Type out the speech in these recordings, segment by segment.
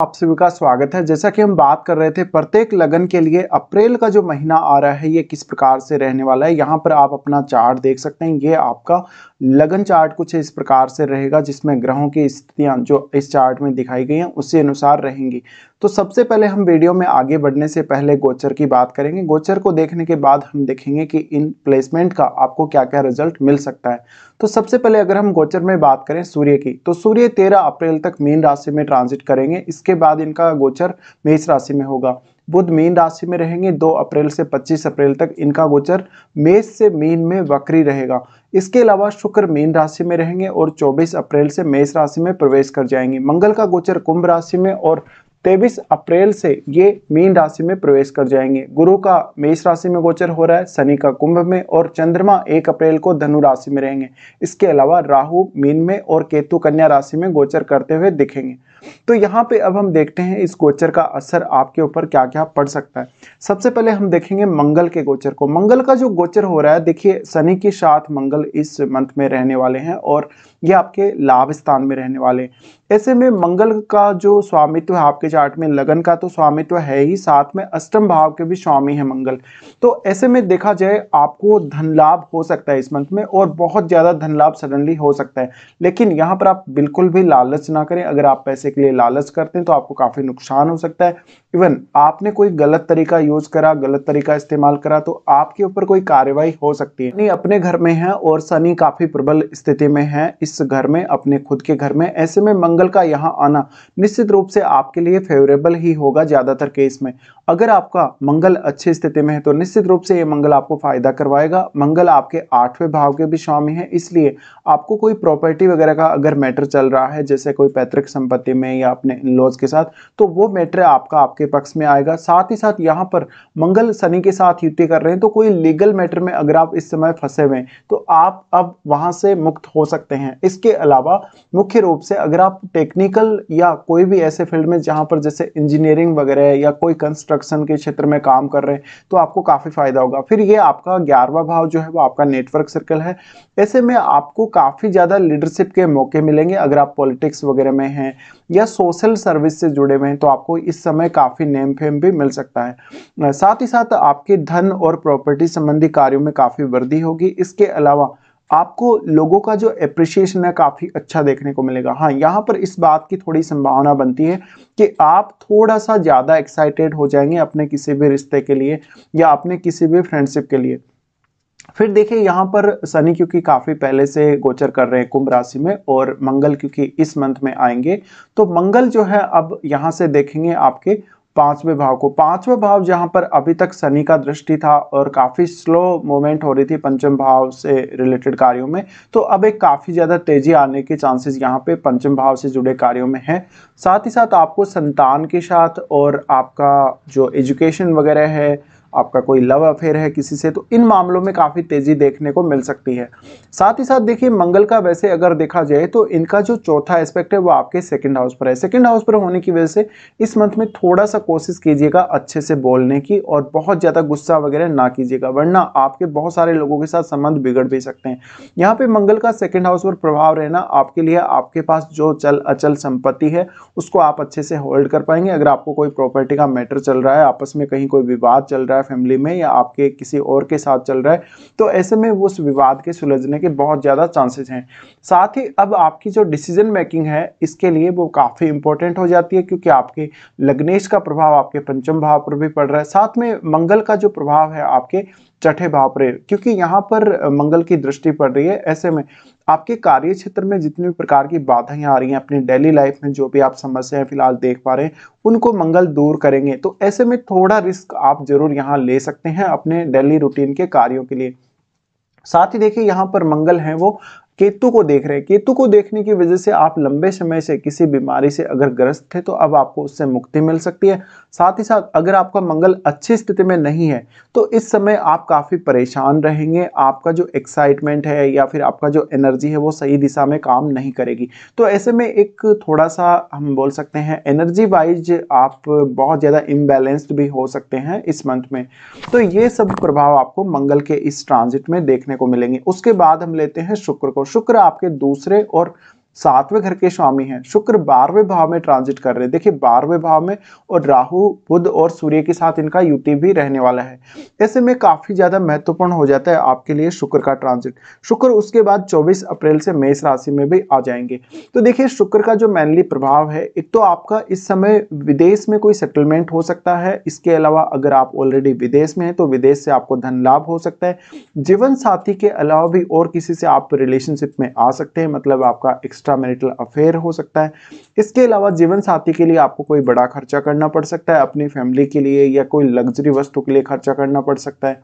आप सभी का स्वागत है। जैसा कि हम बात कर रहे थे प्रत्येक लगन के लिए अप्रैल का जो महीना आ रहा है ये किस प्रकार से रहने वाला है। यहाँ पर आप अपना चार्ट देख सकते हैं। ये आपका लगन चार्ट कुछ इस प्रकार से रहेगा जिसमें ग्रहों की स्थितियां जो इस चार्ट में दिखाई गई हैं उसी अनुसार रहेंगी। तो सबसे पहले हम वीडियो में आगे बढ़ने से पहले गोचर की बात करेंगे। गोचर को देखने के बाद हम देखेंगे कि इन प्लेसमेंट का आपको क्या क्या रिजल्ट मिल सकता है। तो सबसे पहले अगर हम गोचर में बात करें सूर्य की, तो सूर्य 13 अप्रैल तक मीन राशि में ट्रांजिट करेंगे। इसके बाद इनका गोचर मेष राशि में होगा। बुध मीन राशि में रहेंगे 2 अप्रैल से 25 अप्रैल तक। इनका गोचर मेष से मीन में वक्री रहेगा। इसके अलावा शुक्र मीन राशि में रहेंगे और 24 अप्रैल से मेष राशि में प्रवेश कर जाएंगे। मंगल का गोचर कुंभ राशि में और 23 अप्रैल से ये मीन राशि में प्रवेश कर जाएंगे। गुरु का मेष राशि में गोचर हो रहा है, शनि का कुंभ में और चंद्रमा 1 अप्रैल को धनु राशि में रहेंगे। इसके अलावा राहु मीन में और केतु कन्या राशि में गोचर करते हुए दिखेंगे। तो यहाँ पे अब हम देखते हैं इस गोचर का असर आपके ऊपर क्या क्या पड़ सकता है। सबसे पहले हम देखेंगे मंगल के गोचर को। मंगल का जो गोचर हो रहा है, देखिए शनि के साथ मंगल इस मंथ में रहने वाले हैं और ये आपके लाभ स्थान में रहने वाले हैं। ऐसे में मंगल का जो स्वामित्व है आपके चार्ट में, लगन का तो स्वामित्व है ही, साथ में अष्टम भाव के भी स्वामी है मंगल। तो ऐसे में देखा जाए आपको धन लाभ हो सकता है इस मंथ में और बहुत ज्यादा धन लाभ सडनली हो सकता है। लेकिन यहाँ पर आप बिल्कुल भी लालच ना करें। अगर आप पैसे के लिए लालच करते हैं तो आपको काफी नुकसान हो सकता है। इवन आपने कोई गलत तरीका यूज करा, गलत तरीका इस्तेमाल करा तो आपके ऊपर कोई कार्रवाई हो सकती है। शनि अपने घर में है और शनि काफी प्रबल स्थिति में है इस घर में, अपने खुद के घर में। ऐसे में मंगल का यहाँ आना निश्चित रूप से आपके लिए फेवरेबल ही होगा ज्यादातर केस में। अगर आपका मंगल अच्छी स्थिति में है तो निश्चित रूप से ये मंगल आपको फायदा करवाएगा। मंगल आपके 8वें भाव के भी स्वामी है, इसलिए आपको कोई प्रॉपर्टी वगैरह का अगर मैटर चल रहा है, जैसे कोई पैतृक संपत्ति में या अपने इन-लॉज के साथ, तो वो मैटर आपका आपके पक्ष में आएगा। साथ ही साथ यहाँ पर मंगल शनि के साथ युति कर रहे हैं, तो कोई लीगल मैटर में अगर आप इस समय फंसे हुए हैं तो आप अब वहां से मुक्त हो सकते हैं। इसके अलावा मुख्य रूप से अगर आप टेक्निकल या कोई भी ऐसे फील्ड में जहां पर जैसे इंजीनियरिंग वगैरह या कोई कंस्ट्रक्शन के क्षेत्र में काम कर रहे हैं तो आपको काफी फायदा होगा। फिर ये आपका 11वां भाव जो है वो आपका नेटवर्क सर्कल है। ऐसे में आपको काफी ज्यादा लीडरशिप के मौके मिलेंगे। अगर आप पॉलिटिक्स वगैरह में हैं या सोशल सर्विस से जुड़े हुए हैं तो आपको इस समय काफी नेम फेम भी मिल सकता है। साथ ही साथ आपके धन और प्रॉपर्टी संबंधी कार्यों में काफी वृद्धि होगी। इसके अलावा आपको लोगों का जो एप्रिसिएशन है काफी अच्छा देखने को मिलेगा। हाँ, यहाँ पर इस बात की थोड़ी संभावना बनती है कि आप थोड़ा सा ज्यादा एक्साइटेड हो जाएंगे अपने किसी भी रिश्ते के लिए या अपने किसी भी फ्रेंडशिप के लिए। फिर देखिए यहाँ पर शनि क्योंकि काफी पहले से गोचर कर रहे हैं कुंभ राशि में और मंगल क्योंकि इस मंथ में आएंगे, तो मंगल जो है अब यहाँ से देखेंगे आपके 5वें भाव को। 5वां भाव जहां पर अभी तक शनि का दृष्टि था और काफी स्लो मूवमेंट हो रही थी पंचम भाव से रिलेटेड कार्यों में, तो अब एक काफी ज्यादा तेजी आने के चांसेस यहाँ पे पंचम भाव से जुड़े कार्यों में है। साथ ही साथ आपको संतान के साथ और आपका जो एजुकेशन वगैरह है, आपका कोई लव अफेयर है किसी से, तो इन मामलों में काफी तेजी देखने को मिल सकती है। साथ ही साथ देखिए मंगल का वैसे अगर देखा जाए तो इनका जो चौथा एस्पेक्ट है वो आपके सेकंड हाउस पर है। सेकंड हाउस पर होने की वजह से इस मंथ में थोड़ा सा कोशिश कीजिएगा अच्छे से बोलने की और बहुत ज्यादा गुस्सा वगैरह ना कीजिएगा, वरना आपके बहुत सारे लोगों के साथ संबंध बिगड़ भी सकते हैं। यहाँ पे मंगल का सेकंड हाउस पर प्रभाव रहना आपके लिए आपके पास जो चल अचल संपत्ति है उसको आप अच्छे से होल्ड कर पाएंगे। अगर आपको कोई प्रॉपर्टी का मैटर चल रहा है, आपस में कहीं कोई विवाद चल रहा है फैमिली में या आपके किसी और के साथ चल रहा है, तो ऐसे में उस विवाद के सुलझने के बहुत ज्यादा चांसेस हैं। साथ ही अब आपकी जो डिसीजन मेकिंग है इसके लिए वो काफी इंपॉर्टेंट हो जाती है, क्योंकि आपके लग्नेश का प्रभाव आपके पंचम भाव पर भी पड़ रहा है। साथ में मंगल का जो प्रभाव है आपके छठे भाव पर, क्योंकि यहाँ पर मंगल की दृष्टि पड़ रही है। ऐसे में आपके कार्य क्षेत्र में जितनी भी प्रकार की बाधाएं आ रही हैं, अपनी डेली लाइफ में जो भी आप समस्याएं फिलहाल देख पा रहे हैं, उनको मंगल दूर करेंगे। तो ऐसे में थोड़ा रिस्क आप जरूर यहाँ ले सकते हैं अपने डेली रूटीन के कार्यों के लिए। साथ ही देखिए यहाँ पर मंगल है वो केतु को देख रहे हैं। केतु को देखने की वजह से आप लंबे समय से किसी बीमारी से अगर ग्रस्त थे तो अब आपको उससे मुक्ति मिल सकती है। साथ ही साथ अगर आपका मंगल अच्छी स्थिति में नहीं है तो इस समय आप काफी परेशान रहेंगे। आपका जो एक्साइटमेंट है या फिर आपका जो एनर्जी है वो सही दिशा में काम नहीं करेगी। तो ऐसे में एक थोड़ा सा हम बोल सकते हैं एनर्जी वाइज आप बहुत ज्यादा इम्बैलेंस्ड भी हो सकते हैं इस मंथ में। तो ये सब प्रभाव आपको मंगल के इस ट्रांजिट में देखने को मिलेंगे। उसके बाद हम लेते हैं शुक्र को। शुक्र आपके दूसरे और सातवें घर के स्वामी हैं। शुक्र 12वें भाव में ट्रांजिट कर रहे हैं। देखिए 12वें भाव में और राहु बुध और सूर्य के साथ इनका युति भी रहने वाला है। ऐसे में काफी ज्यादा महत्वपूर्ण हो जाता है आपके लिए शुक्र का ट्रांजिट। शुक्र उसके बाद 24 अप्रैल से मेष राशि में भी आ जाएंगे। तो देखिए शुक्र का जो मेनली प्रभाव है, एक तो आपका इस समय विदेश में कोई सेटलमेंट हो सकता है। इसके अलावा अगर आप ऑलरेडी विदेश में हैं तो विदेश से आपको धन लाभ हो सकता है। जीवन साथी के अलावा भी और किसी से आप रिलेशनशिप में आ सकते हैं, मतलब आपका एक्स्ट्रा मैरिटल अफेयर हो सकता है। इसके अलावा जीवन साथी के लिए आपको कोई बड़ा खर्चा करना पड़ सकता है, अपनी फैमिली के लिए या कोई लग्जरी वस्तु के लिए खर्चा करना पड़ सकता है।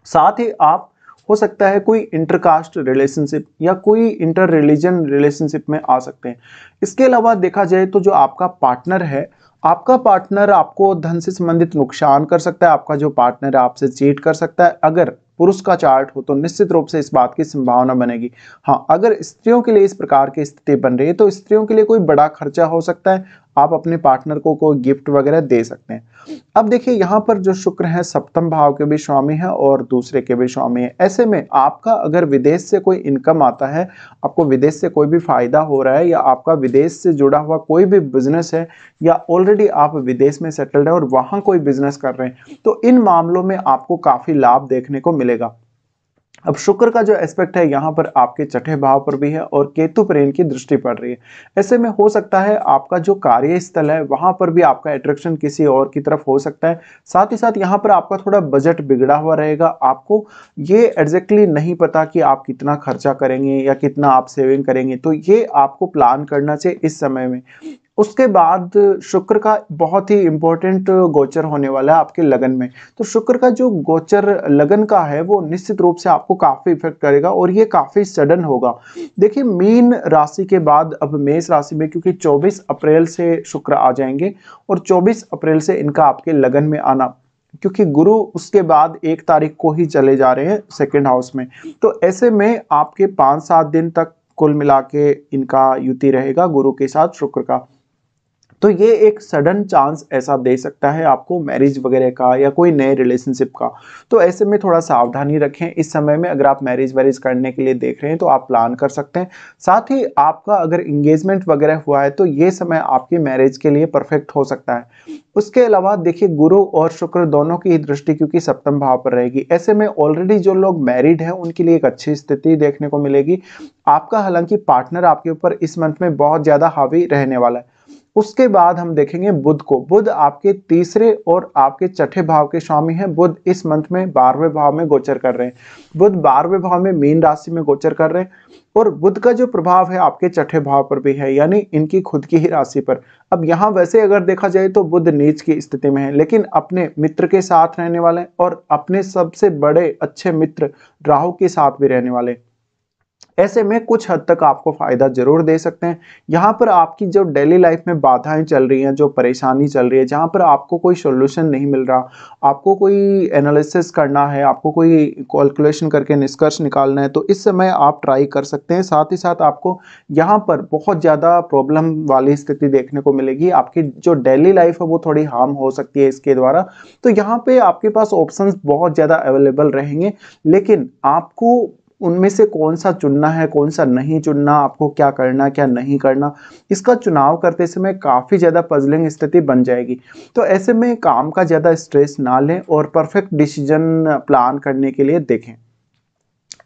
साथ ही आप हो सकता है कोई इंटरकास्ट रिलेशनशिप या कोई इंटर रिलीजन रिलेशनशिप में आ सकते हैं। इसके अलावा देखा जाए तो जो आपका पार्टनर है, आपका पार्टनर आपको धन से संबंधित नुकसान कर सकता है। आपका जो पार्टनर है आपसे चीट कर सकता है। अगर पुरुष का चार्ट हो तो निश्चित रूप से इस बात की संभावना बनेगी। हाँ, अगर स्त्रियों के लिए इस प्रकार की स्थिति बन रही है तो स्त्रियों के लिए कोई बड़ा खर्चा हो सकता है। आप अपने पार्टनर को कोई गिफ्ट वगैरह दे सकते हैं। अब देखिए यहाँ पर जो शुक्र है सप्तम भाव के भी स्वामी है और दूसरे के भी स्वामी है। ऐसे में आपका अगर विदेश से कोई इनकम आता है, आपको विदेश से कोई भी फायदा हो रहा है, या आपका विदेश से जुड़ा हुआ कोई भी बिजनेस है, या ऑलरेडी आप विदेश में सेटल्ड है और वहां कोई बिजनेस कर रहे हैं, तो इन मामलों में आपको काफी लाभ देखने को मिलेगा। अब शुक्र का जो एस्पेक्ट है यहाँ पर आपके छठे भाव पर भी है और केतु पर इनकी दृष्टि पड़ रही है। ऐसे में हो सकता है आपका जो कार्यस्थल है वहां पर भी आपका अट्रैक्शन किसी और की तरफ हो सकता है। साथ ही साथ यहाँ पर आपका थोड़ा बजट बिगड़ा हुआ रहेगा। आपको ये एग्जैक्टली नहीं पता कि आप कितना खर्चा करेंगे या कितना आप सेविंग करेंगे, तो ये आपको प्लान करना चाहिए इस समय में। उसके बाद शुक्र का बहुत ही इंपॉर्टेंट गोचर होने वाला है आपके लगन में। तो शुक्र का जो गोचर लगन का है वो निश्चित रूप से आपको काफी इफेक्ट करेगा और ये काफी सडन होगा। देखिए मीन राशि के बाद अब मेष राशि में, क्योंकि 24 अप्रैल से शुक्र आ जाएंगे और 24 अप्रैल से इनका आपके लगन में आना, क्योंकि गुरु उसके बाद 1 तारीख को ही चले जा रहे हैं सेकेंड हाउस में। तो ऐसे में आपके 5-7 दिन तक कुल मिला के इनका युति रहेगा गुरु के साथ शुक्र का। तो ये एक सडन चांस ऐसा दे सकता है आपको मैरिज वगैरह का या कोई नए रिलेशनशिप का। तो ऐसे में थोड़ा सावधानी रखें इस समय में। अगर आप मैरिज वैरिज करने के लिए देख रहे हैं तो आप प्लान कर सकते हैं। साथ ही आपका अगर इंगेजमेंट वगैरह हुआ है तो ये समय आपकी मैरिज के लिए परफेक्ट हो सकता है। उसके अलावा देखिए गुरु और शुक्र दोनों की दृष्टि क्योंकि सप्तम भाव पर रहेगी, ऐसे में ऑलरेडी जो लोग मैरिड हैं उनके लिए एक अच्छी स्थिति देखने को मिलेगी। आपका हालांकि पार्टनर आपके ऊपर इस मंथ में बहुत ज्यादा हावी रहने वाला है। उसके बाद हम देखेंगे बुध को। बुध आपके तीसरे और आपके छठे भाव के स्वामी हैं। बुध इस मंथ में 12वें भाव में गोचर कर रहे हैं। बुध 12वें भाव में मीन राशि में गोचर कर रहे हैं और बुध का जो प्रभाव है आपके छठे भाव पर भी है, यानी इनकी खुद की ही राशि पर। अब यहाँ वैसे अगर देखा जाए तो बुध नीच की स्थिति में है, लेकिन अपने मित्र के साथ रहने वाले और अपने सबसे बड़े अच्छे मित्र राहु के साथ भी रहने वाले। ऐसे में कुछ हद तक आपको फायदा जरूर दे सकते हैं। यहाँ पर आपकी जो डेली लाइफ में बाधाएं चल रही हैं, जो परेशानी चल रही है, जहाँ पर आपको कोई सॉल्यूशन नहीं मिल रहा, आपको कोई एनालिसिस करना है, आपको कोई कैलकुलेशन करके निष्कर्ष निकालना है, तो इस समय आप ट्राई कर सकते हैं। साथ ही साथ आपको यहाँ पर बहुत ज़्यादा प्रॉब्लम वाली स्थिति देखने को मिलेगी। आपकी जो डेली लाइफ है वो थोड़ी हार्म हो सकती है इसके द्वारा। तो यहाँ पे आपके पास ऑप्शंस बहुत ज़्यादा अवेलेबल रहेंगे, लेकिन आपको उनमें से कौन सा चुनना है, कौन सा नहीं चुनना, आपको क्या करना क्या नहीं करना, इसका चुनाव करते समय काफ़ी ज़्यादा पजलिंग स्थिति बन जाएगी। तो ऐसे में काम का ज़्यादा स्ट्रेस ना लें और परफेक्ट डिसीजन प्लान करने के लिए देखें।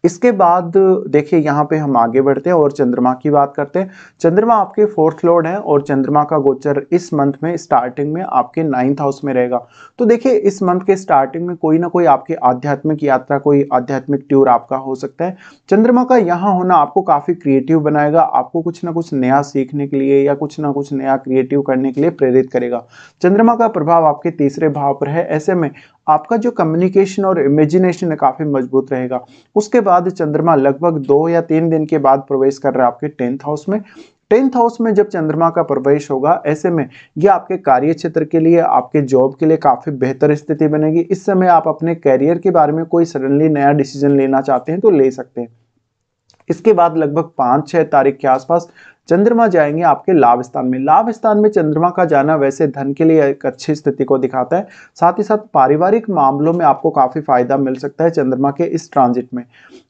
इसके बाद देखिए यहाँ पे हम आगे बढ़ते हैं और चंद्रमा की बात करते हैं। चंद्रमा आपके 4th लॉर्ड है और चंद्रमा का गोचर इस मंथ में स्टार्टिंग में आपके 9th हाउस में रहेगा। तो देखिए इस मंथ के स्टार्टिंग में कोई ना कोई आपकी आध्यात्मिक यात्रा, कोई आध्यात्मिक टूर आपका हो सकता है। चंद्रमा का यहाँ होना आपको काफी क्रिएटिव बनाएगा, आपको कुछ ना कुछ नया सीखने के लिए या कुछ ना कुछ नया क्रिएटिव करने के लिए प्रेरित करेगा। चंद्रमा का प्रभाव आपके तीसरे भाव पर है, ऐसे में आपका जो कम्युनिकेशन और इमेजिनेशन है काफी मजबूत रहेगा। उसके बाद चंद्रमा लगभग 2 या 3 दिन के बाद प्रवेश कर रहा है आपके 10th हाउस में। 10th हाउस में जब चंद्रमा का प्रवेश होगा, ऐसे में ये आपके कार्य क्षेत्र के लिए, आपके जॉब के लिए काफी बेहतर स्थिति बनेगी। इस समय आप अपने कैरियर के बारे में कोई सडनली नया डिसीजन लेना चाहते हैं तो ले सकते हैं। इसके बाद लगभग 5-6 तारीख के आसपास चंद्रमा जाएंगे आपके लाभ स्थान में। लाभ स्थान में चंद्रमा का जाना वैसे धन के लिए एक अच्छी स्थिति को दिखाता है। साथ ही साथ पारिवारिक मामलों में आपको काफी फायदा मिल सकता है चंद्रमा के इस ट्रांजिट में।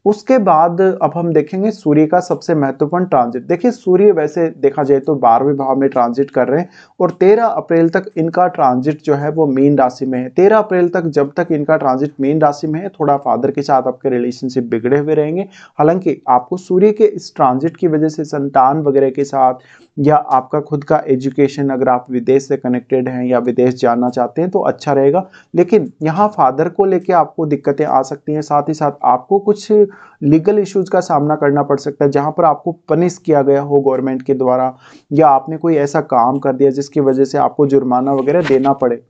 उसके बाद अब हम देखेंगे सूर्य का सबसे महत्वपूर्ण ट्रांजिट। देखिए सूर्य वैसे देखा जाए तो 12वें भाव में ट्रांजिट कर रहे हैं और 13 अप्रैल तक इनका ट्रांजिट जो है वो मीन राशि में है। 13 अप्रैल तक जब तक इनका ट्रांजिट मीन राशि में है, थोड़ा फादर के साथ आपके रिलेशनशिप बिगड़े हुए रहेंगे। हालांकि आपको सूर्य के इस ट्रांजिट की वजह से संतान वगैरह के साथ या आपका खुद का एजुकेशन, अगर आप विदेश से कनेक्टेड हैं या विदेश जाना चाहते हैं तो अच्छा रहेगा। लेकिन यहाँ फादर को लेके आपको दिक्कतें आ सकती हैं, साथ ही साथ आपको कुछ लीगल इश्यूज का सामना करना पड़ सकता है जहां पर आपको पनिश किया गया हो गवर्नमेंट के द्वारा, या आपने कोई ऐसा काम कर दिया जिसकी वजह से आपको जुर्माना वगैरह देना पड़े।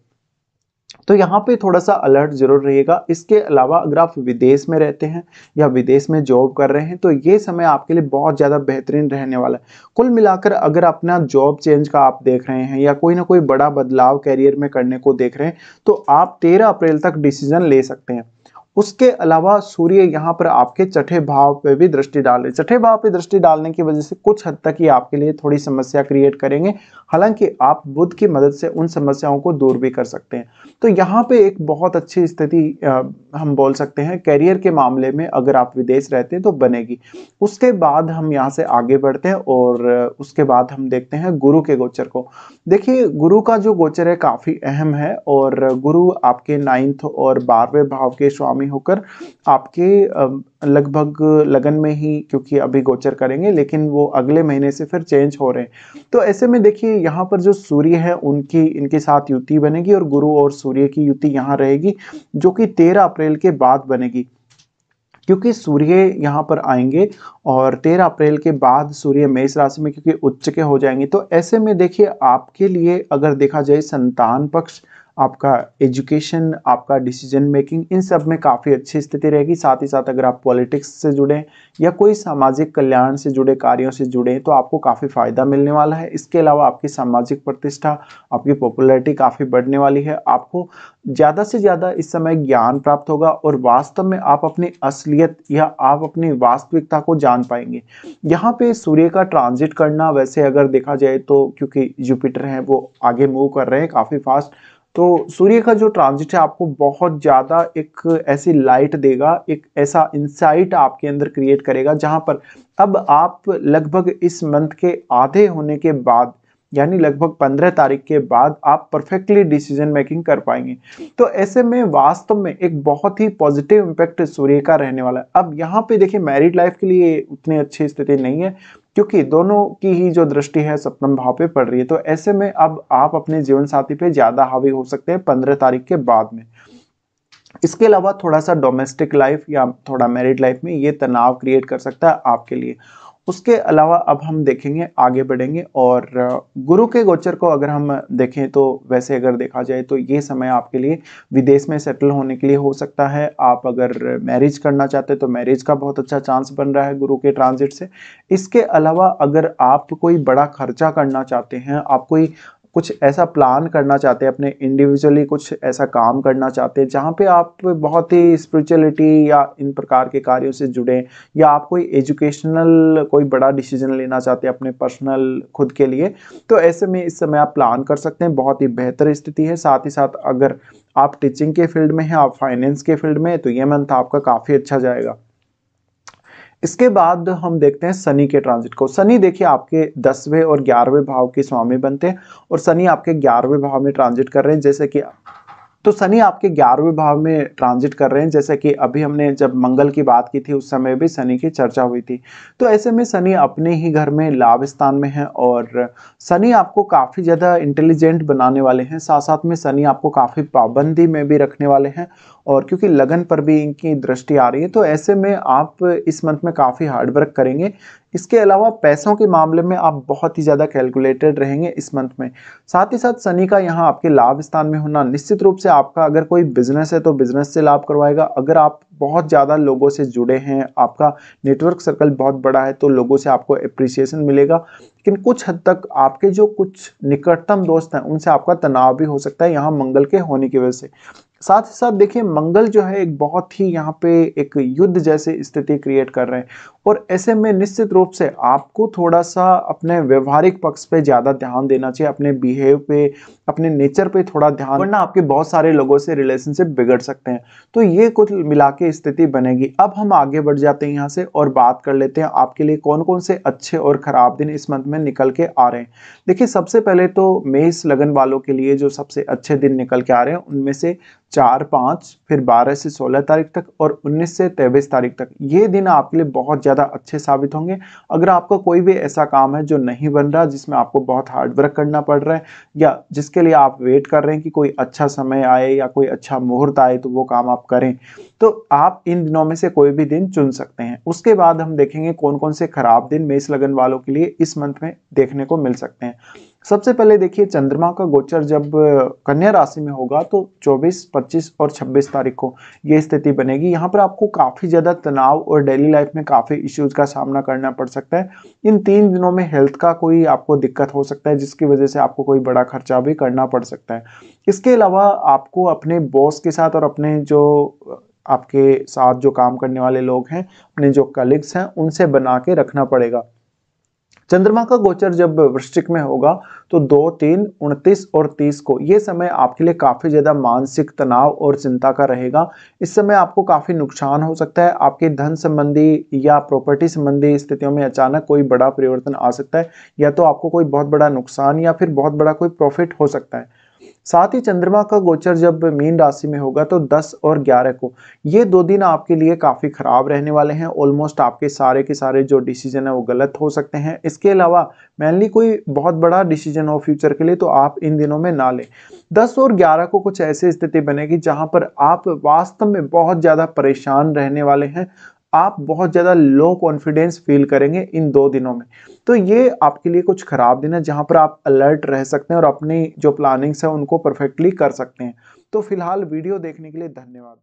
तो यहाँ पे थोड़ा सा अलर्ट जरूर रहिएगा। इसके अलावा अगर आप विदेश में रहते हैं या विदेश में जॉब कर रहे हैं तो ये समय आपके लिए बहुत ज़्यादा बेहतरीन रहने वाला है। कुल मिलाकर अगर अपना जॉब चेंज का आप देख रहे हैं या कोई ना कोई बड़ा बदलाव कैरियर में करने को देख रहे हैं तो आप 13 अप्रैल तक डिसीजन ले सकते हैं। उसके अलावा सूर्य यहाँ पर आपके छठे भाव पे भी दृष्टि डाल रहे हैं। छठे भाव पे दृष्टि डालने की वजह से कुछ हद तक ये आपके लिए थोड़ी समस्या क्रिएट करेंगे। हालांकि आप बुध की मदद से उन समस्याओं को दूर भी कर सकते हैं। तो यहाँ पे एक बहुत अच्छी स्थिति हम बोल सकते हैं कैरियर के मामले में अगर आप विदेश रहते हैं तो बनेगी। उसके बाद हम यहाँ से आगे बढ़ते हैं और उसके बाद हम देखते हैं गुरु के गोचर को। देखिए गुरु का जो गोचर है काफी अहम है और गुरु आपके 9th और 12वें भाव के स्वामी होकर आपके लगभग लगन में ही, क्योंकि अभी गोचर करेंगे लेकिन वो अगले महीने से फिर चेंज हो रहे हैं। तो ऐसे में देखिए यहाँ पर जो सूर्य है उनकी इनके साथ युति बनेगी और गुरु और सूर्य की युति यहाँ रहेगी जो कि 13 अप्रैल के बाद बनेगी, क्योंकि सूर्य यहाँ पर आएंगे और 13 अप्रैल के बाद सूर्य मेष राशि में क्योंकि उच्च के हो जाएंगे। तो ऐसे में देखिए आपके लिए अगर देखा जाए संतान पक्ष, आपका एजुकेशन, आपका डिसीजन मेकिंग, इन सब में काफ़ी अच्छी स्थिति रहेगी। साथ ही साथ अगर आप पॉलिटिक्स से जुड़े या कोई सामाजिक कल्याण से जुड़े कार्यों से जुड़े तो आपको काफ़ी फायदा मिलने वाला है। इसके अलावा आपकी सामाजिक प्रतिष्ठा, आपकी पॉपुलैरिटी काफ़ी बढ़ने वाली है। आपको ज़्यादा से ज़्यादा इस समय ज्ञान प्राप्त होगा और वास्तव में आप अपनी असलियत या आप अपनी वास्तविकता को जान पाएंगे। यहाँ पे सूर्य का ट्रांजिट करना वैसे अगर देखा जाए तो क्योंकि जुपिटर है वो आगे मूव कर रहे हैं काफ़ी फास्ट, तो सूर्य का जो ट्रांजिट है आपको बहुत ज़्यादा एक ऐसी लाइट देगा, एक ऐसा इंसाइट आपके अंदर क्रिएट करेगा जहां पर अब आप लगभग इस मंथ के आधे होने के बाद यानी लगभग 15 तारीख के बाद आप परफेक्टली डिसीजन मेकिंग कर पाएंगे। तो ऐसे में वास्तव में एक बहुत ही पॉजिटिव इम्पैक्ट सूर्य का रहने वाला है। अब यहाँ पे देखिए मैरिड लाइफ के लिए उतनी अच्छी स्थिति नहीं है क्योंकि दोनों की ही जो दृष्टि है सप्तम भाव पे पड़ रही है। तो ऐसे में अब आप अपने जीवन साथी पे ज्यादा हावी हो सकते हैं 15 तारीख के बाद में। इसके अलावा थोड़ा सा डोमेस्टिक लाइफ या थोड़ा मैरिड लाइफ में ये तनाव क्रिएट कर सकता है आपके लिए। उसके अलावा अब हम देखेंगे, आगे बढ़ेंगे और गुरु के गोचर को अगर हम देखें तो वैसे अगर देखा जाए तो ये समय आपके लिए विदेश में सेटल होने के लिए हो सकता है। आप अगर मैरिज करना चाहते हैं तो मैरिज का बहुत अच्छा चांस बन रहा है गुरु के ट्रांजिट से। इसके अलावा अगर आप कोई बड़ा खर्चा करना चाहते हैं, आप कोई कुछ ऐसा प्लान करना चाहते हैं, अपने इंडिविजुअली कुछ ऐसा काम करना चाहते हैं जहाँ पे आप बहुत ही स्पिरिचुअलिटी या इन प्रकार के कार्यों से जुड़े, या आप कोई एजुकेशनल कोई बड़ा डिसीजन लेना चाहते हैं अपने पर्सनल खुद के लिए, तो ऐसे में इस समय आप प्लान कर सकते हैं। बहुत ही बेहतर स्थिति है। साथ ही साथ अगर आप टीचिंग के फील्ड में हैं, आप फाइनेंस के फील्ड में हैं, तो ये मंथ आपका काफ़ी अच्छा जाएगा। इसके बाद हम देखते हैं शनि के ट्रांजिट को। शनि देखिए आपके 10वें और 11वें भाव के स्वामी बनते हैं और शनि आपके 11वें भाव में ट्रांजिट कर रहे हैं। जैसे कि तो शनि आपके 11वें भाव में ट्रांजिट कर रहे हैं, जैसे कि अभी हमने जब मंगल की बात की थी उस समय भी शनि की चर्चा हुई थी। तो ऐसे में शनि अपने ही घर में लाभ स्थान में है और शनि आपको काफ़ी ज़्यादा इंटेलिजेंट बनाने वाले हैं। साथ साथ में शनि आपको काफ़ी पाबंदी में भी रखने वाले हैं और क्योंकि लगन पर भी इनकी दृष्टि आ रही है, तो ऐसे में आप इस मंथ में काफ़ी हार्डवर्क करेंगे। इसके अलावा पैसों के मामले में आप बहुत ही ज़्यादा कैलकुलेटेड रहेंगे इस मंथ में। साथ ही साथ शनि का यहाँ आपके लाभ स्थान में होना निश्चित रूप से आपका अगर कोई बिजनेस है तो बिजनेस से लाभ करवाएगा। अगर आप बहुत ज़्यादा लोगों से जुड़े हैं, आपका नेटवर्क सर्कल बहुत बड़ा है, तो लोगों से आपको एप्रिसिएशन मिलेगा। लेकिन कुछ हद तक आपके जो कुछ निकटतम दोस्त हैं उनसे आपका तनाव भी हो सकता है यहाँ मंगल के होने की वजह से। साथ ही साथ देखिए मंगल जो है एक बहुत ही यहाँ पे एक युद्ध जैसी स्थिति क्रिएट कर रहे हैं और ऐसे में निश्चित रूप से आपको थोड़ा-सा अपने व्यवहारिक पक्ष पे ज़्यादा ध्यान देना चाहिए, अपने बिहेव पे, अपने नेचर पे थोड़ा ध्यान, वरना आपके बहुत सारे लोगों से रिलेशनशिप बिगड़ सकते हैं। तो ये कुल मिला के स्थिति बनेगी। अब हम आगे बढ़ जाते हैं यहाँ से और बात कर लेते हैं आपके लिए कौन-कौन से अच्छे और खराब दिन इस मंथ में निकल के आ रहे हैं। देखिए सबसे पहले तो मेष लगन वालों के लिए जो सबसे अच्छे दिन निकल के आ रहे हैं उनमें से 4, 5 फिर 12 से 16 तारीख तक और 19 से 23 तारीख तक ये दिन आपके लिए बहुत ज़्यादा अच्छे साबित होंगे। अगर आपका कोई भी ऐसा काम है जो नहीं बन रहा, जिसमें आपको बहुत हार्ड वर्क करना पड़ रहा है या जिसके लिए आप वेट कर रहे हैं कि कोई अच्छा समय आए या कोई अच्छा मुहूर्त आए तो वो काम आप करें, तो आप इन दिनों में से कोई भी दिन चुन सकते हैं। उसके बाद हम देखेंगे कौन-कौन से खराब दिन मेष लगन वालों के लिए इस मंथ में देखने को मिल सकते हैं। सबसे पहले देखिए चंद्रमा का गोचर जब कन्या राशि में होगा तो 24, 25 और 26 तारीख को ये स्थिति बनेगी। यहाँ पर आपको काफ़ी ज़्यादा तनाव और डेली लाइफ में काफ़ी इश्यूज का सामना करना पड़ सकता है। इन 3 दिनों में हेल्थ का कोई आपको दिक्कत हो सकता है जिसकी वजह से आपको कोई बड़ा खर्चा भी करना पड़ सकता है। इसके अलावा आपको अपने बॉस के साथ और अपने जो आपके साथ जो काम करने वाले लोग हैं, अपने जो कलीग्स हैं, उनसे बना के रखना पड़ेगा। चंद्रमा का गोचर जब वृश्चिक में होगा तो 2, 3, 29 और 30 को ये समय आपके लिए काफी ज्यादा मानसिक तनाव और चिंता का रहेगा। इस समय आपको काफी नुकसान हो सकता है। आपके धन संबंधी या प्रॉपर्टी संबंधी स्थितियों में अचानक कोई बड़ा परिवर्तन आ सकता है, या तो आपको कोई बहुत बड़ा नुकसान या फिर बहुत बड़ा कोई प्रॉफिट हो सकता है। साथ ही चंद्रमा का गोचर जब मीन राशि में होगा तो 10 और 11 को ये 2 दिन आपके लिए काफी खराब रहने वाले हैं। ऑलमोस्ट आपके सारे के सारे जो डिसीजन है वो गलत हो सकते हैं। इसके अलावा मेनली कोई बहुत बड़ा डिसीजन हो फ्यूचर के लिए तो आप इन दिनों में ना लें। 10 और 11 को कुछ ऐसी स्थिति बनेगी जहां पर आप वास्तव में बहुत ज्यादा परेशान रहने वाले हैं। आप बहुत ज्यादा लो कॉन्फिडेंस फील करेंगे इन 2 दिनों में। तो ये आपके लिए कुछ खराब दिन है जहां पर आप अलर्ट रह सकते हैं और अपनी जो प्लानिंग्स है उनको परफेक्टली कर सकते हैं। तो फिलहाल वीडियो देखने के लिए धन्यवाद।